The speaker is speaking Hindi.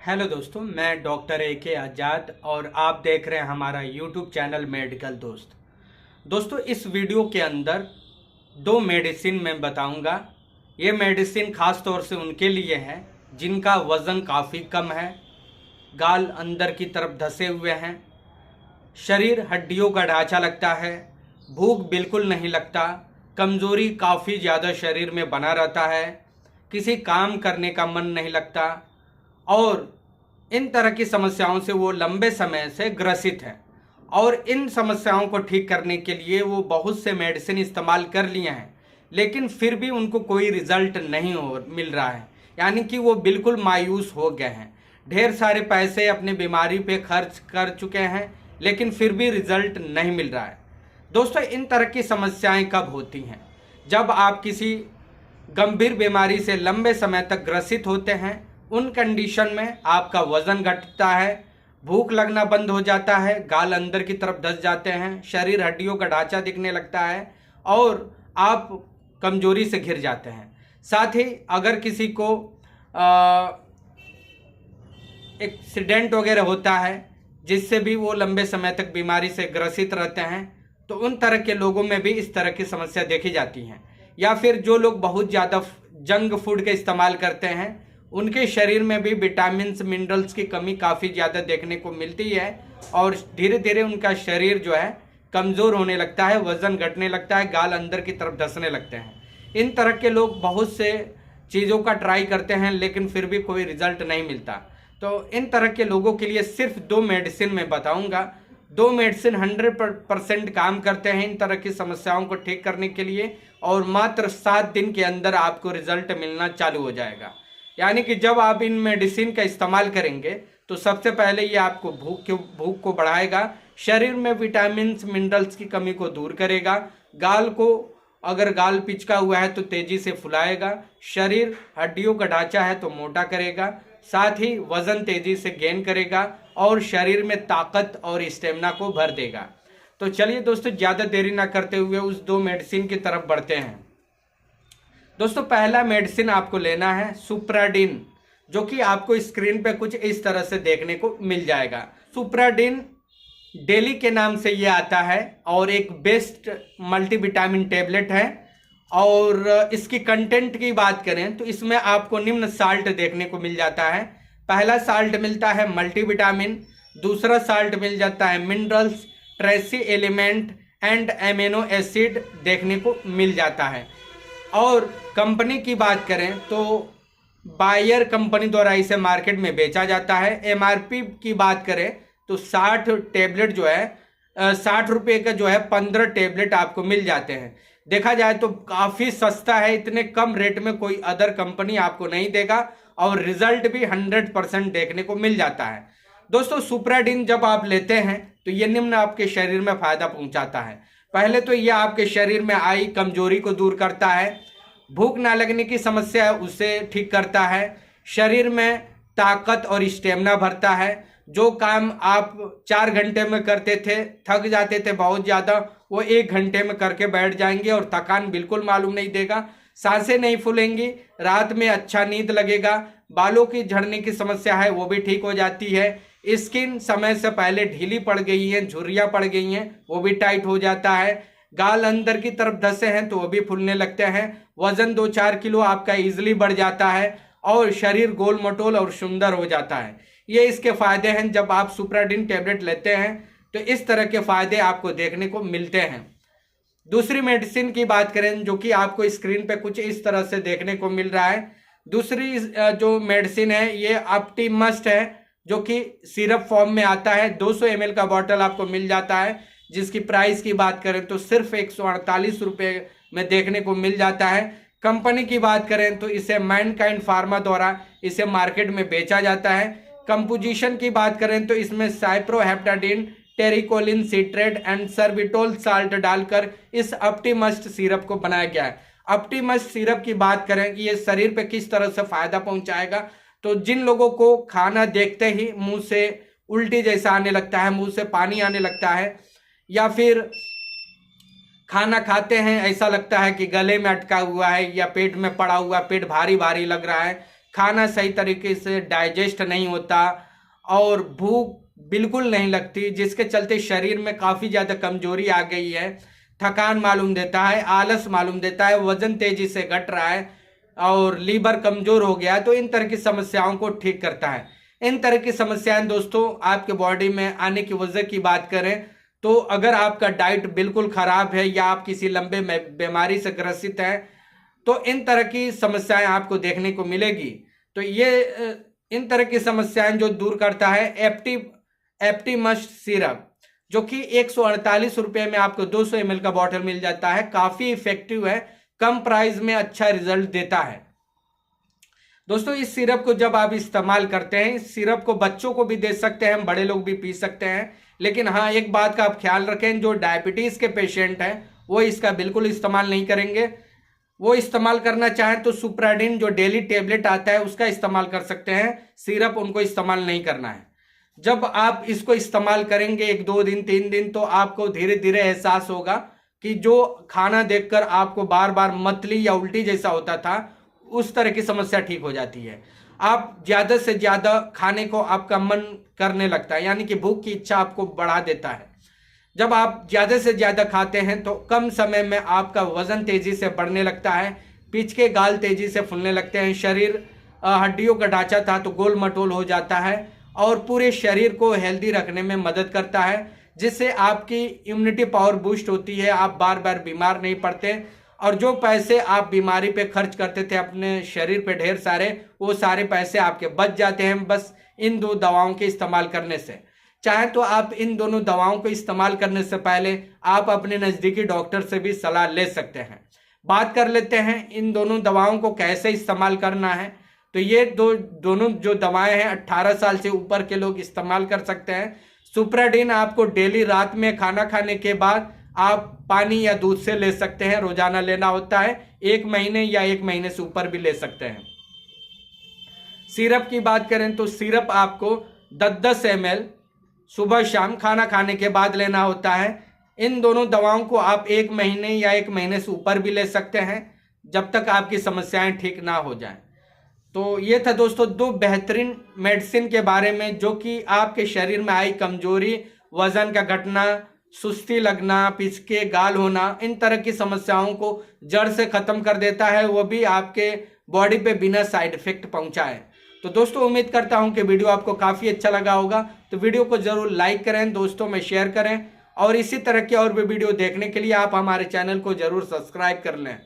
हेलो दोस्तों, मैं डॉक्टर AK आज़ाद और आप देख रहे हैं हमारा यूट्यूब चैनल मेडिकल दोस्त। दोस्तों, इस वीडियो के अंदर दो मेडिसिन मैं बताऊंगा। ये मेडिसिन ख़ास तौर से उनके लिए है जिनका वज़न काफ़ी कम है, गाल अंदर की तरफ धंसे हुए हैं, शरीर हड्डियों का ढांचा लगता है, भूख बिल्कुल नहीं लगता, कमज़ोरी काफ़ी ज़्यादा शरीर में बना रहता है, किसी काम करने का मन नहीं लगता और इन तरह की समस्याओं से वो लंबे समय से ग्रसित हैं। और इन समस्याओं को ठीक करने के लिए वो बहुत से मेडिसिन इस्तेमाल कर लिए हैं, लेकिन फिर भी उनको कोई रिजल्ट नहीं मिल रहा है। यानी कि वो बिल्कुल मायूस हो गए हैं, ढेर सारे पैसे अपनी बीमारी पे खर्च कर चुके हैं, लेकिन फिर भी रिजल्ट नहीं मिल रहा है। दोस्तों, इन तरह की समस्याएं कब होती हैं? जब आप किसी गंभीर बीमारी से लंबे समय तक ग्रसित होते हैं। उन कंडीशन में आपका वजन घटता है, भूख लगना बंद हो जाता है, गाल अंदर की तरफ धंस जाते हैं, शरीर हड्डियों का ढांचा दिखने लगता है और आप कमजोरी से घिर जाते हैं। साथ ही अगर किसी को एक्सीडेंट वगैरह होता है जिससे भी वो लंबे समय तक बीमारी से ग्रसित रहते हैं, तो उन तरह के लोगों में भी इस तरह की समस्या देखी जाती हैं। या फिर जो लोग बहुत ज़्यादा जंक फूड का इस्तेमाल करते हैं, उनके शरीर में भी विटामिन्स मिनरल्स की कमी काफ़ी ज़्यादा देखने को मिलती है और धीरे धीरे उनका शरीर जो है कमज़ोर होने लगता है, वज़न घटने लगता है, गाल अंदर की तरफ धंसने लगते हैं। इन तरह के लोग बहुत से चीज़ों का ट्राई करते हैं, लेकिन फिर भी कोई रिजल्ट नहीं मिलता। तो इन तरह के लोगों के लिए सिर्फ दो मेडिसिन मैं बताऊंगा। दो मेडिसिन 100% काम करते हैं इन तरह की समस्याओं को ठीक करने के लिए, और मात्र 7 दिन के अंदर आपको रिजल्ट मिलना चालू हो जाएगा। यानी कि जब आप इन मेडिसिन का इस्तेमाल करेंगे तो सबसे पहले ये आपको भूख को बढ़ाएगा, शरीर में विटामिन्स मिनरल्स की कमी को दूर करेगा, गाल को अगर गाल पिचका हुआ है तो तेजी से फुलाएगा, शरीर हड्डियों का ढांचा है तो मोटा करेगा, साथ ही वजन तेजी से गेन करेगा और शरीर में ताकत और स्टेमिना को भर देगा। तो चलिए दोस्तों, ज़्यादा देरी ना करते हुए उस दो मेडिसिन की तरफ बढ़ते हैं। दोस्तों, पहला मेडिसिन आपको लेना है सुप्राडिन, जो कि आपको स्क्रीन पे कुछ इस तरह से देखने को मिल जाएगा। सुप्राडिन डेली के नाम से ये आता है और एक बेस्ट मल्टीविटामिन टेबलेट है। और इसकी कंटेंट की बात करें तो इसमें आपको निम्न साल्ट देखने को मिल जाता है। पहला साल्ट मिलता है मल्टीविटामिन, दूसरा साल्ट मिल जाता है minerals, Tracy element and amino acid देखने को मिल जाता है। और कंपनी की बात करें तो बायर कंपनी द्वारा इसे मार्केट में बेचा जाता है। MRP की बात करें तो 60 टेबलेट जो है 60 रुपये का जो है 15 टेबलेट आपको मिल जाते हैं। देखा जाए तो काफ़ी सस्ता है, इतने कम रेट में कोई अदर कंपनी आपको नहीं देगा और रिजल्ट भी 100% देखने को मिल जाता है। दोस्तों, सुप्राडिन जब आप लेते हैं तो ये निम्न आपके शरीर में फायदा पहुंचाता है। पहले तो ये आपके शरीर में आई कमजोरी को दूर करता है, भूख ना लगने की समस्या है उसे ठीक करता है, शरीर में ताकत और स्टेमिना भरता है। जो काम आप 4 घंटे में करते थे, थक जाते थे बहुत ज़्यादा, वो 1 घंटे में करके बैठ जाएंगे और थकान बिल्कुल मालूम नहीं देगा, सांसें नहीं फूलेंगी, रात में अच्छा नींद लगेगा, बालों की झड़ने की समस्या है वो भी ठीक हो जाती है, स्किन समय से पहले ढीली पड़ गई है, झुर्रियाँ पड़ गई हैं वो भी टाइट हो जाता है, गाल अंदर की तरफ धंसे हैं तो वो भी फूलने लगते हैं, वजन 2-4 किलो आपका इजीली बढ़ जाता है और शरीर गोल मटोल और सुंदर हो जाता है। ये इसके फायदे हैं। जब आप सुप्राडिन टेबलेट लेते हैं तो इस तरह के फायदे आपको देखने को मिलते हैं। दूसरी मेडिसिन की बात करें जो कि आपको स्क्रीन पे कुछ इस तरह से देखने को मिल रहा है। दूसरी जो मेडिसिन है ये ऑप्टिमस्ट है, जो कि सिरप फॉर्म में आता है। 200 ml का बॉटल आपको मिल जाता है, जिसकी प्राइस की बात करें तो सिर्फ 148 रुपये में देखने को मिल जाता है। कंपनी की बात करें तो इसे मैनकाइंड फार्मा द्वारा इसे मार्केट में बेचा जाता है। कंपोजिशन की बात करें तो इसमें साइप्रोहेप्टाडिन, टेरिकोलिन सिट्रेट एंड सर्बिटोल साल्ट डालकर इस ऑप्टिमस्ट सिरप को बनाया गया है। ऑप्टिमस्ट सिरप की बात करें कि ये शरीर पे किस तरह से फायदा पहुंचाएगा, तो जिन लोगों को खाना देखते ही मुंह से उल्टी जैसा आने लगता है, मुंह से पानी आने लगता है, या फिर खाना खाते हैं ऐसा लगता है कि गले में अटका हुआ है या पेट में पड़ा हुआ, पेट भारी भारी लग रहा है, खाना सही तरीके से डाइजेस्ट नहीं होता और भूख बिल्कुल नहीं लगती, जिसके चलते शरीर में काफ़ी ज़्यादा कमजोरी आ गई है, थकान मालूम देता है, आलस मालूम देता है, वजन तेजी से घट रहा है और लीवर कमजोर हो गया है, तो इन तरह की समस्याओं को ठीक करता है। इन तरह की समस्याएं दोस्तों आपके बॉडी में आने की वजह की बात करें तो अगर आपका डाइट बिल्कुल खराब है या आप किसी लंबे बीमारी से ग्रसित हैं तो इन तरह की समस्याएं आपको देखने को मिलेगी। तो ये इन तरह की समस्याएं जो दूर करता है एप्टिमस सिरप, जो कि 148 रुपये में आपको 200 ml का बॉटल मिल जाता है। काफ़ी इफेक्टिव है, कम प्राइस में अच्छा रिजल्ट देता है। दोस्तों इस सिरप को जब आप इस्तेमाल करते हैं, इस सिरप को बच्चों को भी दे सकते हैं, बड़े लोग भी पी सकते हैं, लेकिन हाँ एक बात का आप ख्याल रखें, जो डायबिटीज़ के पेशेंट हैं वो इसका बिल्कुल इस्तेमाल नहीं करेंगे। वो इस्तेमाल करना चाहें तो सुप्राडिन जो डेली टेबलेट आता है उसका इस्तेमाल कर सकते हैं, सिरप उनको इस्तेमाल नहीं करना है। जब आप इसको इस्तेमाल करेंगे 1-2 दिन 3 दिन तो आपको धीरे धीरे एहसास होगा कि जो खाना देखकर आपको बार बार मतली या उल्टी जैसा होता था उस तरह की समस्या ठीक हो जाती है। आप ज़्यादा से ज़्यादा खाने को आपका मन करने लगता है, यानी कि भूख की इच्छा आपको बढ़ा देता है। जब आप ज़्यादा से ज़्यादा खाते हैं तो कम समय में आपका वज़न तेज़ी से बढ़ने लगता है, पीठ के गाल तेज़ी से फूलने लगते हैं, शरीर हड्डियों का ढांचा था तो गोल मटोल हो जाता है और पूरे शरीर को हेल्दी रखने में मदद करता है, जिससे आपकी इम्यूनिटी पावर बूस्ट होती है, आप बार बार बीमार नहीं पड़ते और जो पैसे आप बीमारी पे खर्च करते थे अपने शरीर पे ढेर सारे, वो सारे पैसे आपके बच जाते हैं बस इन 2 दवाओं के इस्तेमाल करने से। चाहे तो आप इन दोनों दवाओं को इस्तेमाल करने से पहले आप अपने नज़दीकी डॉक्टर से भी सलाह ले सकते हैं। बात कर लेते हैं इन दोनों दवाओं को कैसे इस्तेमाल करना है। तो ये दोनों जो दवाएं हैं 18 साल से ऊपर के लोग इस्तेमाल कर सकते हैं। सुप्राडिन आपको डेली रात में खाना खाने के बाद आप पानी या दूध से ले सकते हैं, रोजाना लेना होता है, 1 महीने या 1 महीने से ऊपर भी ले सकते हैं। सिरप की बात करें तो सिरप आपको 10-10 ml सुबह शाम खाना खाने के बाद लेना होता है। इन दोनों दवाओं को आप 1 महीने या 1 महीने से ऊपर भी ले सकते हैं जब तक आपकी समस्याएं ठीक ना हो जाएं। तो ये था दोस्तों 2 बेहतरीन मेडिसिन के बारे में जो कि आपके शरीर में आई कमजोरी, वजन का घटना, सुस्ती लगना, पीछ के गाल होना, इन तरह की समस्याओं को जड़ से ख़त्म कर देता है, वो भी आपके बॉडी पे बिना साइड इफेक्ट पहुंचाए। तो दोस्तों उम्मीद करता हूं कि वीडियो आपको काफ़ी अच्छा लगा होगा। तो वीडियो को ज़रूर लाइक करें, दोस्तों में शेयर करें और इसी तरह की और भी वीडियो देखने के लिए आप हमारे चैनल को ज़रूर सब्सक्राइब कर लें।